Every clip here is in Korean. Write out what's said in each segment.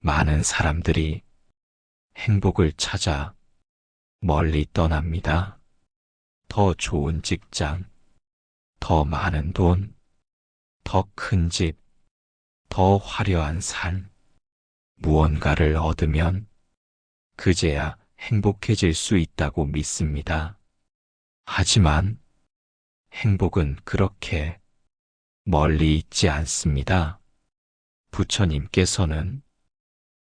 많은 사람들이 행복을 찾아 멀리 떠납니다. 더 좋은 직장, 더 많은 돈, 더 큰 집, 더 화려한 삶, 무언가를 얻으면 그제야 행복해질 수 있다고 믿습니다. 하지만 행복은 그렇게 멀리 있지 않습니다. 부처님께서는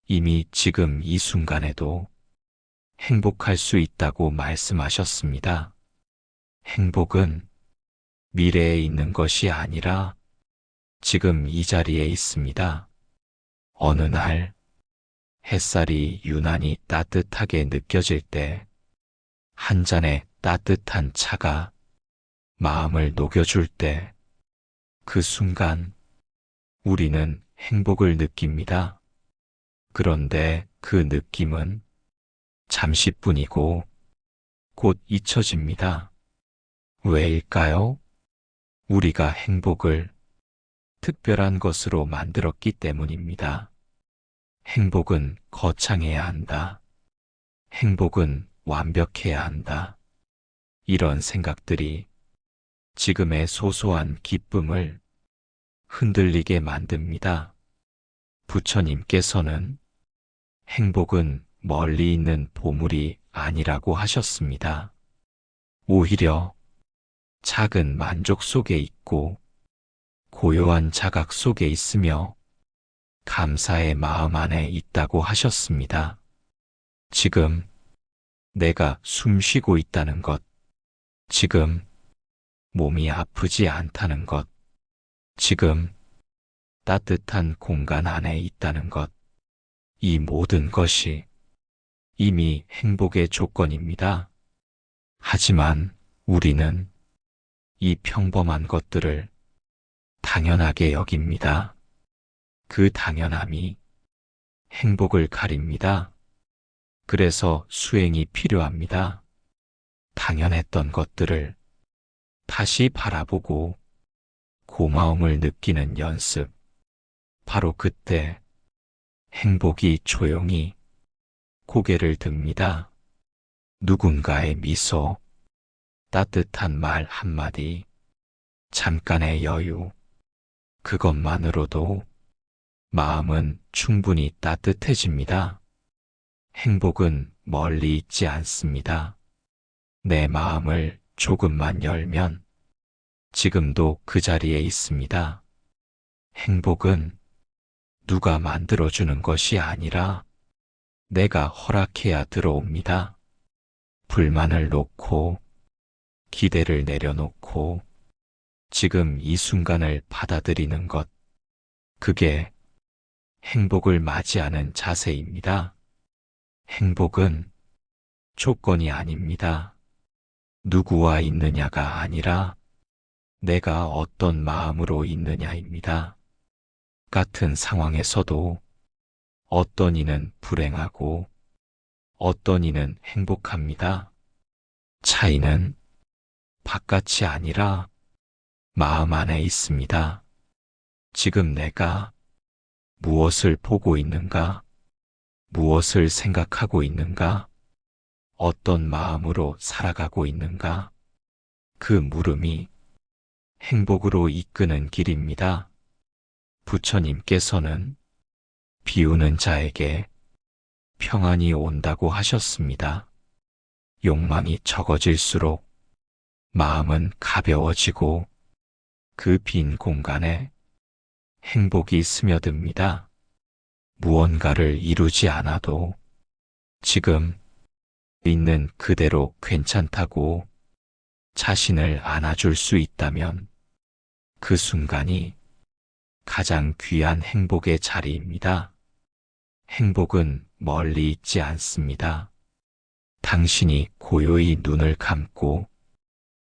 이미 지금 이 순간에도 행복할 수 있다고 말씀하셨습니다. 행복은 미래에 있는 것이 아니라 지금 이 자리에 있습니다. 어느 날 햇살이 유난히 따뜻하게 느껴질 때 한 잔의 따뜻한 차가 마음을 녹여줄 때 그 순간 우리는 행복을 느낍니다. 그런데 그 느낌은 잠시뿐이고 곧 잊혀집니다. 왜일까요? 우리가 행복을 특별한 것으로 만들었기 때문입니다. 행복은 거창해야 한다. 행복은 완벽해야 한다. 이런 생각들이 지금의 소소한 기쁨을 흔들리게 만듭니다. 부처님께서는 행복은 멀리 있는 보물이 아니라고 하셨습니다. 오히려 작은 만족 속에 있고 고요한 자각 속에 있으며 감사의 마음 안에 있다고 하셨습니다. 지금 내가 숨 쉬고 있다는 것, 지금 몸이 아프지 않다는 것, 지금 따뜻한 공간 안에 있다는 것, 이 모든 것이 이미 행복의 조건입니다. 하지만 우리는 이 평범한 것들을 당연하게 여깁니다. 그 당연함이 행복을 가립니다. 그래서 수행이 필요합니다. 당연했던 것들을 다시 바라보고 고마움을 느끼는 연습. 바로 그때 행복이 조용히 고개를 듭니다. 누군가의 미소, 따뜻한 말 한마디, 잠깐의 여유, 그것만으로도 마음은 충분히 따뜻해집니다. 행복은 멀리 있지 않습니다. 내 마음을 조금만 열면 지금도 그 자리에 있습니다. 행복은 누가 만들어주는 것이 아니라 내가 허락해야 들어옵니다. 불만을 놓고 기대를 내려놓고 지금 이 순간을 받아들이는 것, 그게 행복을 맞이하는 자세입니다. 행복은 조건이 아닙니다. 누구와 있느냐가 아니라 내가 어떤 마음으로 있느냐입니다. 같은 상황에서도 어떤 이는 불행하고 어떤 이는 행복합니다. 차이는 바깥이 아니라 마음 안에 있습니다. 지금 내가 무엇을 보고 있는가? 무엇을 생각하고 있는가? 어떤 마음으로 살아가고 있는가? 그 물음이 행복으로 이끄는 길입니다. 부처님께서는 비우는 자에게 평안이 온다고 하셨습니다. 욕망이 적어질수록 마음은 가벼워지고 그 빈 공간에 행복이 스며듭니다. 무언가를 이루지 않아도 지금 있는 그대로 괜찮다고 자신을 안아줄 수 있다면 그 순간이 가장 귀한 행복의 자리입니다. 행복은 멀리 있지 않습니다. 당신이 고요히 눈을 감고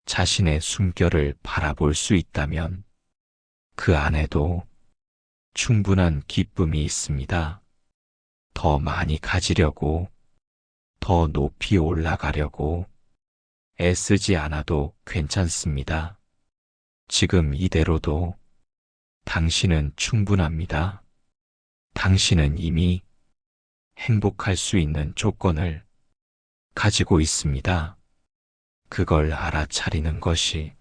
자신의 숨결을 바라볼 수 있다면 그 안에도 충분한 기쁨이 있습니다. 더 많이 가지려고, 더 높이 올라가려고 애쓰지 않아도 괜찮습니다. 지금 이대로도 당신은 충분합니다. 당신은 이미 행복할 수 있는 조건을 가지고 있습니다. 그걸 알아차리는 것이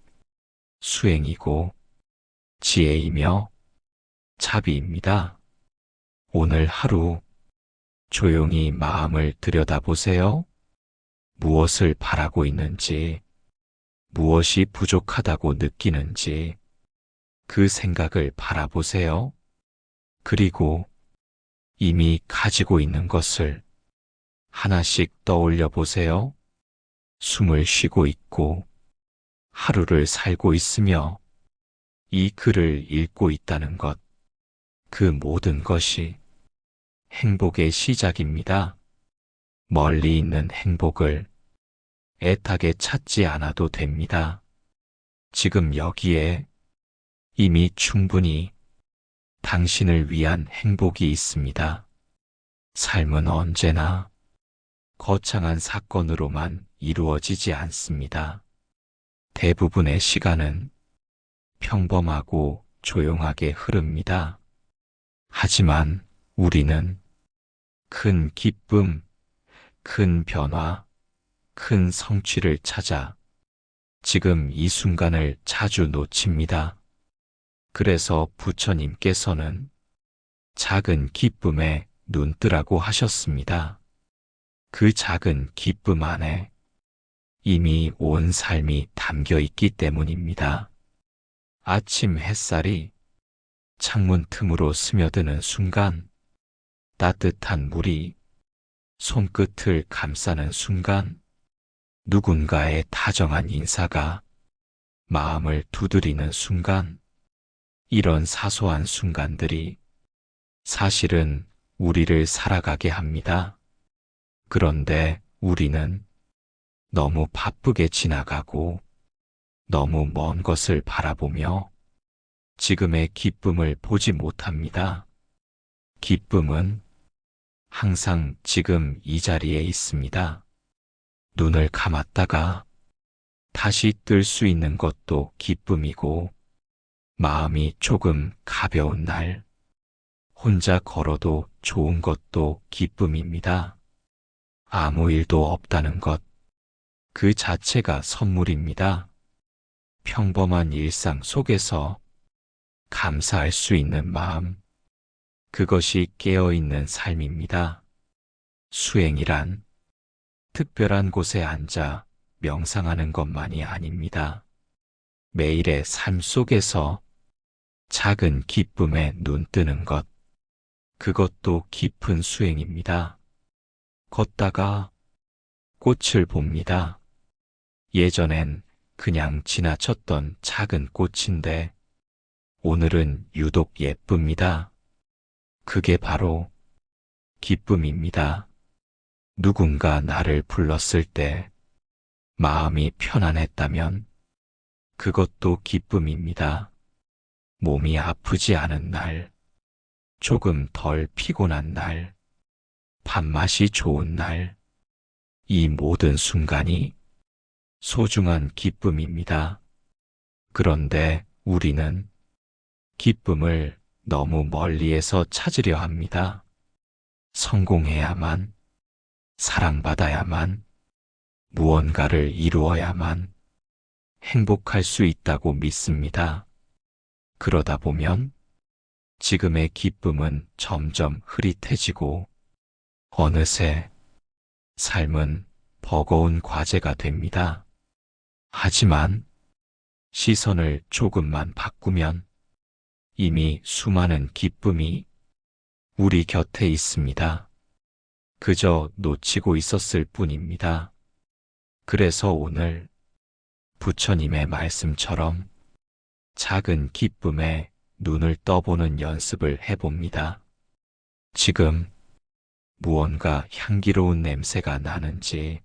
수행이고 지혜이며 자비입니다. 오늘 하루 조용히 마음을 들여다보세요. 무엇을 바라고 있는지, 무엇이 부족하다고 느끼는지 그 생각을 바라보세요. 그리고 이미 가지고 있는 것을 하나씩 떠올려 보세요. 숨을 쉬고 있고 하루를 살고 있으며 이 글을 읽고 있다는 것, 그 모든 것이 행복의 시작입니다. 멀리 있는 행복을 애타게 찾지 않아도 됩니다. 지금 여기에 이미 충분히 당신을 위한 행복이 있습니다. 삶은 언제나 거창한 사건으로만 이루어지지 않습니다. 대부분의 시간은 평범하고 조용하게 흐릅니다. 하지만 우리는 큰 기쁨, 큰 변화, 큰 성취를 찾아 지금 이 순간을 자주 놓칩니다. 그래서 부처님께서는 작은 기쁨에 눈뜨라고 하셨습니다. 그 작은 기쁨 안에 이미 온 삶이 담겨 있기 때문입니다. 아침 햇살이 창문 틈으로 스며드는 순간, 따뜻한 물이 손끝을 감싸는 순간, 누군가의 다정한 인사가 마음을 두드리는 순간, 이런 사소한 순간들이 사실은 우리를 살아가게 합니다. 그런데 우리는 너무 바쁘게 지나가고 너무 먼 것을 바라보며 지금의 기쁨을 보지 못합니다. 기쁨은 항상 지금 이 자리에 있습니다. 눈을 감았다가 다시 뜰 수 있는 것도 기쁨이고, 마음이 조금 가벼운 날, 혼자 걸어도 좋은 것도 기쁨입니다. 아무 일도 없다는 것, 그 자체가 선물입니다. 평범한 일상 속에서 감사할 수 있는 마음, 그것이 깨어있는 삶입니다. 수행이란 특별한 곳에 앉아 명상하는 것만이 아닙니다. 매일의 삶 속에서 작은 기쁨에 눈뜨는 것, 그것도 깊은 수행입니다. 걷다가 꽃을 봅니다. 예전엔 그냥 지나쳤던 작은 꽃인데 오늘은 유독 예쁩니다. 그게 바로 기쁨입니다. 누군가 나를 불렀을 때 마음이 편안했다면 그것도 기쁨입니다. 몸이 아프지 않은 날, 조금 덜 피곤한 날, 밥맛이 좋은 날, 이 모든 순간이 소중한 기쁨입니다. 그런데 우리는 기쁨을 너무 멀리에서 찾으려 합니다. 성공해야만, 사랑받아야만, 무언가를 이루어야만 행복할 수 있다고 믿습니다. 그러다 보면 지금의 기쁨은 점점 흐릿해지고 어느새 삶은 버거운 과제가 됩니다. 하지만 시선을 조금만 바꾸면 이미 수많은 기쁨이 우리 곁에 있습니다. 그저 놓치고 있었을 뿐입니다. 그래서 오늘 부처님의 말씀처럼 작은 기쁨에 눈을 떠보는 연습을 해봅니다. 지금 무언가 향기로운 냄새가 나는지,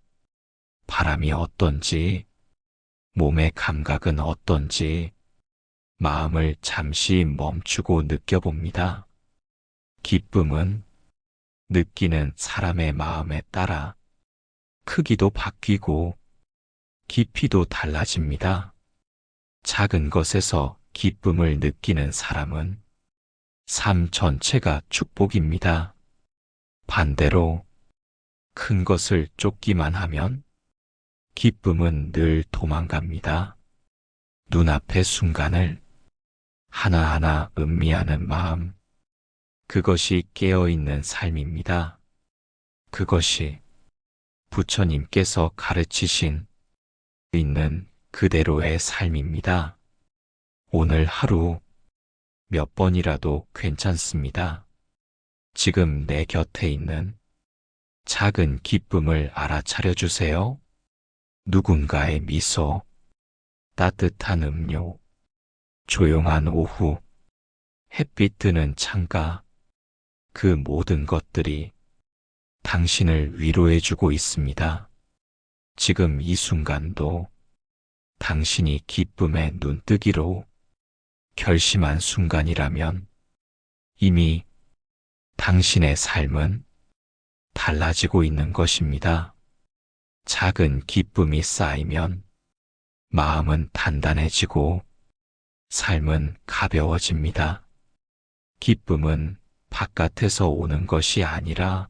바람이 어떤지, 몸의 감각은 어떤지, 마음을 잠시 멈추고 느껴봅니다. 기쁨은 느끼는 사람의 마음에 따라 크기도 바뀌고 깊이도 달라집니다. 작은 것에서 기쁨을 느끼는 사람은 삶 전체가 축복입니다. 반대로 큰 것을 쫓기만 하면 기쁨은 늘 도망갑니다. 눈앞의 순간을 하나하나 음미하는 마음, 그것이 깨어있는 삶입니다. 그것이 부처님께서 가르치신 있는 그대로의 삶입니다. 오늘 하루 몇 번이라도 괜찮습니다. 지금 내 곁에 있는 작은 기쁨을 알아차려 주세요. 누군가의 미소, 따뜻한 음료, 조용한 오후, 햇빛 드는 창가, 그 모든 것들이 당신을 위로해주고 있습니다. 지금 이 순간도 당신이 기쁨의 눈뜨기로 결심한 순간이라면 이미 당신의 삶은 달라지고 있는 것입니다. 작은 기쁨이 쌓이면 마음은 단단해지고 삶은 가벼워집니다. 기쁨은 바깥에서 오는 것이 아니라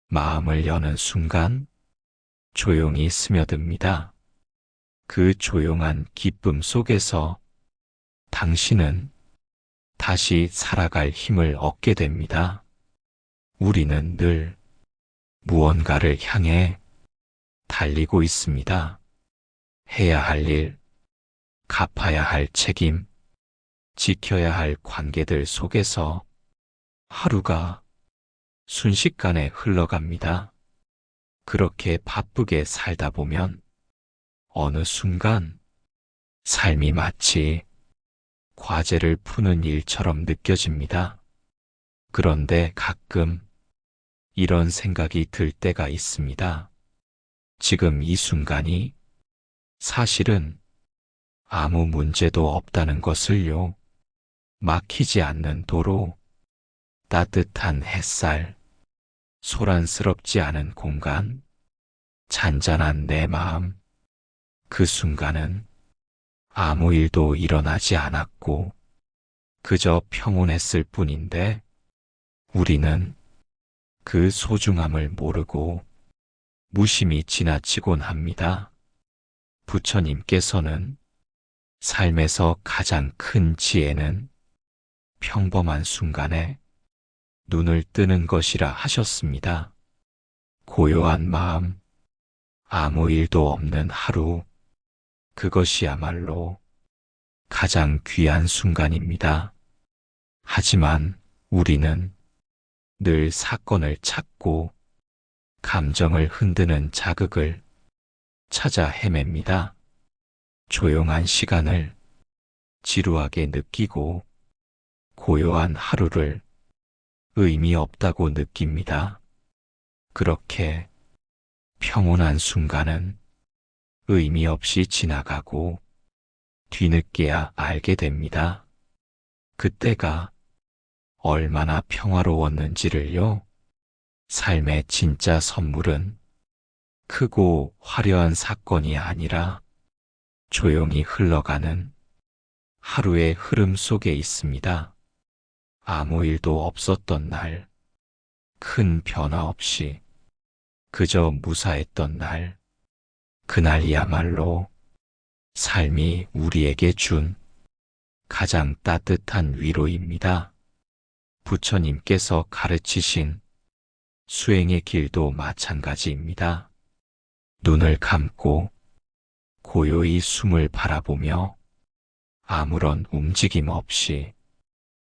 마음을 여는 순간 조용히 스며듭니다. 그 조용한 기쁨 속에서 당신은 다시 살아갈 힘을 얻게 됩니다. 우리는 늘 무언가를 향해 달리고 있습니다. 해야 할 일, 갚아야 할 책임, 지켜야 할 관계들 속에서 하루가 순식간에 흘러갑니다. 그렇게 바쁘게 살다 보면 어느 순간 삶이 마치 과제를 푸는 일처럼 느껴집니다. 그런데 가끔 이런 생각이 들 때가 있습니다. 지금 이 순간이 사실은 아무 문제도 없다는 것을요. 막히지 않는 도로, 따뜻한 햇살, 소란스럽지 않은 공간, 잔잔한 내 마음, 그 순간은 아무 일도 일어나지 않았고 그저 평온했을 뿐인데 우리는 그 소중함을 모르고 무심히 지나치곤 합니다. 부처님께서는 삶에서 가장 큰 지혜는 평범한 순간에 눈을 뜨는 것이라 하셨습니다. 고요한 마음, 아무 일도 없는 하루, 그것이야말로 가장 귀한 순간입니다. 하지만 우리는 늘 사건을 찾고 감정을 흔드는 자극을 찾아 헤맵니다. 조용한 시간을 지루하게 느끼고 고요한 하루를 의미 없다고 느낍니다. 그렇게 평온한 순간은 의미 없이 지나가고 뒤늦게야 알게 됩니다. 그때가 얼마나 평화로웠는지를요. 삶의 진짜 선물은 크고 화려한 사건이 아니라 조용히 흘러가는 하루의 흐름 속에 있습니다. 아무 일도 없었던 날, 큰 변화 없이 그저 무사했던 날, 그날이야말로 삶이 우리에게 준 가장 따뜻한 위로입니다. 부처님께서 가르치신 수행의 길도 마찬가지입니다. 눈을 감고 고요히 숨을 바라보며 아무런 움직임 없이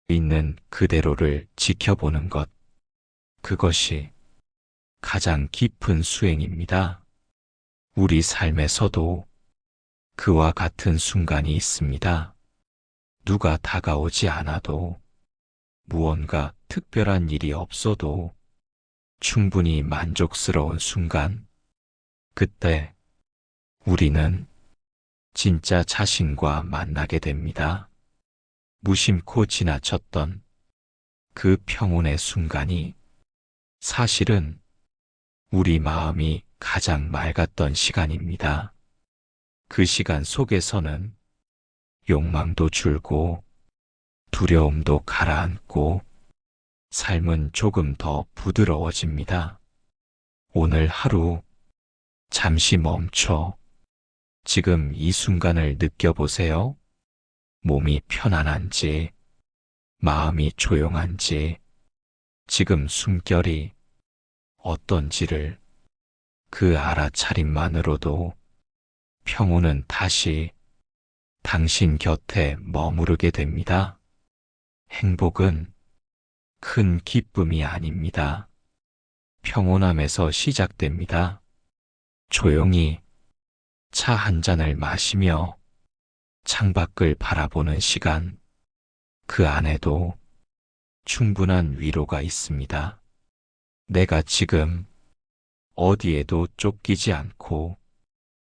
있는 그대로를 지켜보는 것, 그것이 가장 깊은 수행입니다. 우리 삶에서도 그와 같은 순간이 있습니다. 누가 다가오지 않아도 무언가 특별한 일이 없어도 충분히 만족스러운 순간, 그때 우리는 진짜 자신과 만나게 됩니다. 무심코 지나쳤던 그 평온의 순간이 사실은 우리 마음이 가장 맑았던 시간입니다. 그 시간 속에서는 욕망도 줄고 두려움도 가라앉고 삶은 조금 더 부드러워집니다. 오늘 하루 잠시 멈춰 지금 이 순간을 느껴보세요. 몸이 편안한지, 마음이 조용한지, 지금 숨결이 어떤지를 그 알아차림만으로도 평온은 다시 당신 곁에 머무르게 됩니다. 행복은 큰 기쁨이 아닙니다. 평온함에서 시작됩니다. 조용히 차 한 잔을 마시며 창밖을 바라보는 시간, 그 안에도 충분한 위로가 있습니다. 내가 지금 어디에도 쫓기지 않고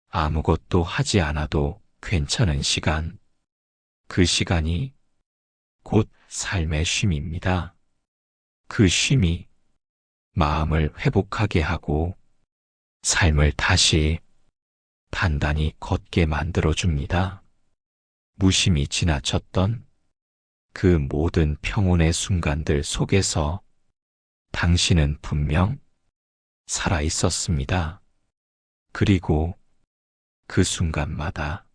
아무것도 하지 않아도 괜찮은 시간, 그 시간이 곧 삶의 쉼입니다. 그 쉼이 마음을 회복하게 하고 삶을 다시 단단히 걷게 만들어줍니다. 무심히 지나쳤던 그 모든 평온의 순간들 속에서 당신은 분명 살아 있었습니다. 그리고 그 순간마다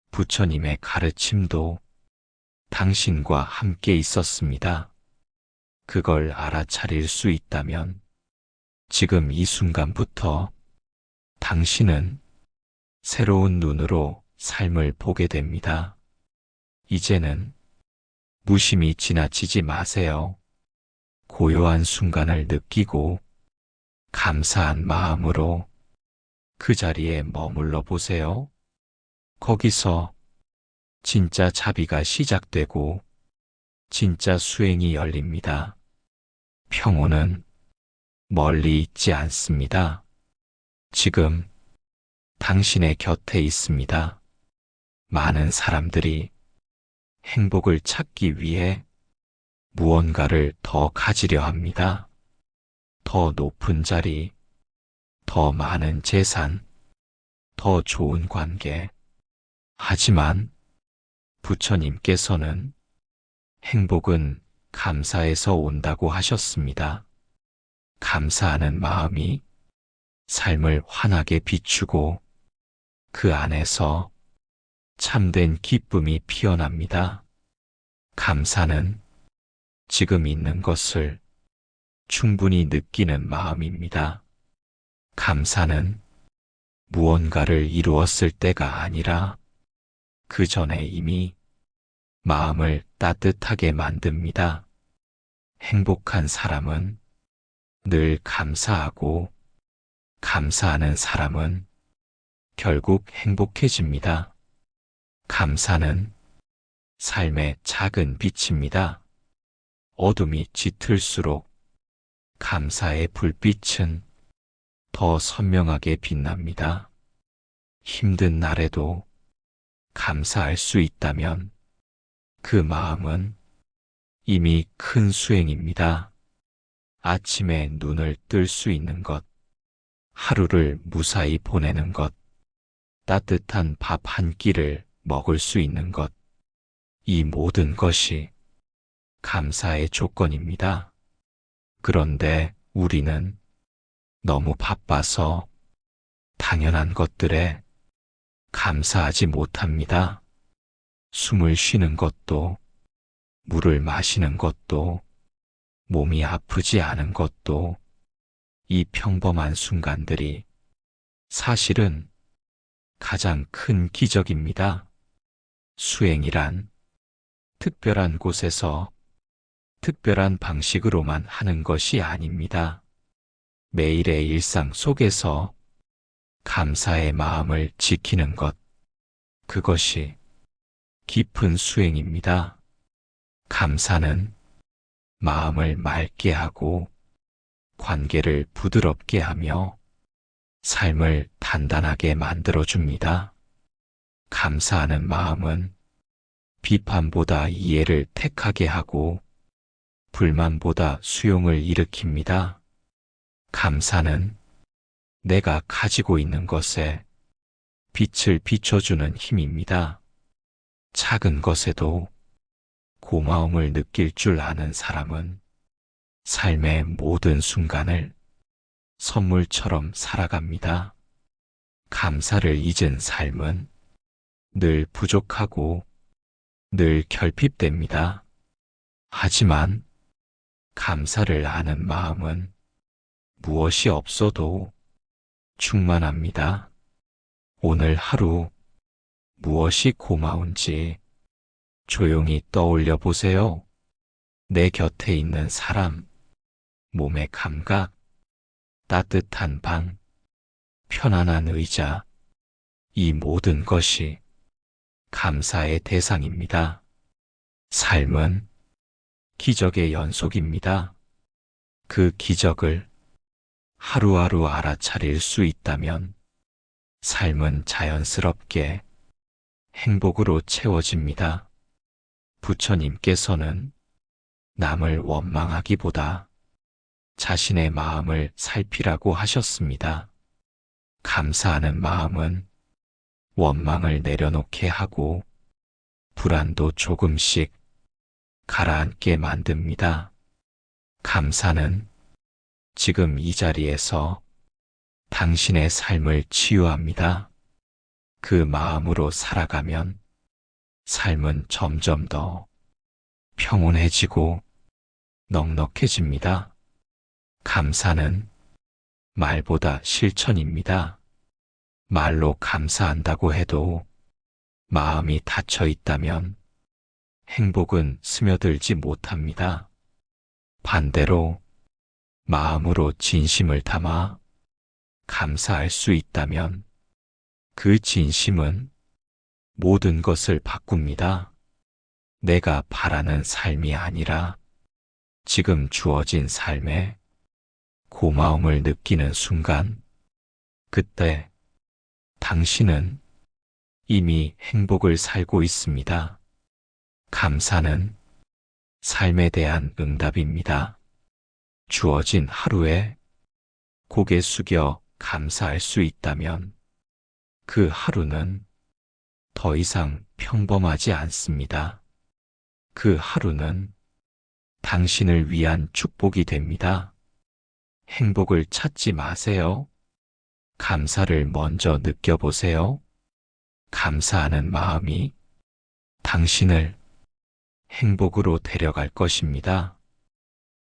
부처님의 가르침도 당신과 함께 있었습니다. 그걸 알아차릴 수 있다면 지금 이 순간부터 당신은 새로운 눈으로 삶을 보게 됩니다. 이제는 무심히 지나치지 마세요. 고요한 순간을 느끼고 감사한 마음으로 그 자리에 머물러 보세요. 거기서 진짜 자비가 시작되고 진짜 수행이 열립니다. 평온은 멀리 있지 않습니다. 지금 당신의 곁에 있습니다. 많은 사람들이 행복을 찾기 위해 무언가를 더 가지려 합니다. 더 높은 자리, 더 많은 재산, 더 좋은 관계. 하지만 부처님께서는 행복은 감사에서 온다고 하셨습니다. 감사하는 마음이 삶을 환하게 비추고 그 안에서 참된 기쁨이 피어납니다. 감사는 지금 있는 것을 충분히 느끼는 마음입니다. 감사는 무언가를 이루었을 때가 아니라 그 전에 이미 마음을 따뜻하게 만듭니다. 행복한 사람은 늘 감사하고 감사하는 사람은 결국 행복해집니다. 감사는 삶의 작은 빛입니다. 어둠이 짙을수록 감사의 불빛은 더 선명하게 빛납니다. 힘든 날에도 감사할 수 있다면 그 마음은 이미 큰 수행입니다. 아침에 눈을 뜰 수 있는 것, 하루를 무사히 보내는 것, 따뜻한 밥 한 끼를 먹을 수 있는 것, 이 모든 것이 감사의 조건입니다. 그런데 우리는 너무 바빠서 당연한 것들에 감사하지 못합니다. 숨을 쉬는 것도, 물을 마시는 것도, 몸이 아프지 않은 것도, 이 평범한 순간들이 사실은 가장 큰 기적입니다. 수행이란 특별한 곳에서 특별한 방식으로만 하는 것이 아닙니다. 매일의 일상 속에서 감사의 마음을 지키는 것, 그것이 깊은 수행입니다. 감사는 마음을 맑게 하고 관계를 부드럽게 하며 삶을 단단하게 만들어줍니다. 감사하는 마음은 비판보다 이해를 택하게 하고 불만보다 수용을 일으킵니다. 감사는 내가 가지고 있는 것에 빛을 비춰주는 힘입니다. 작은 것에도 고마움을 느낄 줄 아는 사람은 삶의 모든 순간을 선물처럼 살아갑니다. 감사를 잊은 삶은 늘 부족하고 늘 결핍됩니다. 하지만 감사를 아는 마음은 무엇이 없어도 충만합니다. 오늘 하루 무엇이 고마운지 조용히 떠올려 보세요. 내 곁에 있는 사람, 몸의 감각, 따뜻한 방, 편안한 의자, 이 모든 것이 감사의 대상입니다. 삶은 기적의 연속입니다. 그 기적을 하루하루 알아차릴 수 있다면 삶은 자연스럽게 행복으로 채워집니다. 부처님께서는 남을 원망하기보다 자신의 마음을 살피라고 하셨습니다. 감사하는 마음은 원망을 내려놓게 하고 불안도 조금씩 가라앉게 만듭니다. 감사는 지금 이 자리에서 당신의 삶을 치유합니다. 그 마음으로 살아가면 삶은 점점 더 평온해지고 넉넉해집니다. 감사는 말보다 실천입니다. 말로 감사한다고 해도 마음이 닫혀 있다면 행복은 스며들지 못합니다. 반대로 마음으로 진심을 담아 감사할 수 있다면 그 진심은 모든 것을 바꿉니다. 내가 바라는 삶이 아니라 지금 주어진 삶에 고마움을 느끼는 순간, 그때 당신은 이미 행복을 살고 있습니다. 감사는 삶에 대한 응답입니다. 주어진 하루에 고개 숙여 감사할 수 있다면 그 하루는 더 이상 평범하지 않습니다. 그 하루는 당신을 위한 축복이 됩니다. 행복을 찾지 마세요. 감사를 먼저 느껴보세요. 감사하는 마음이 당신을 행복으로 데려갈 것입니다.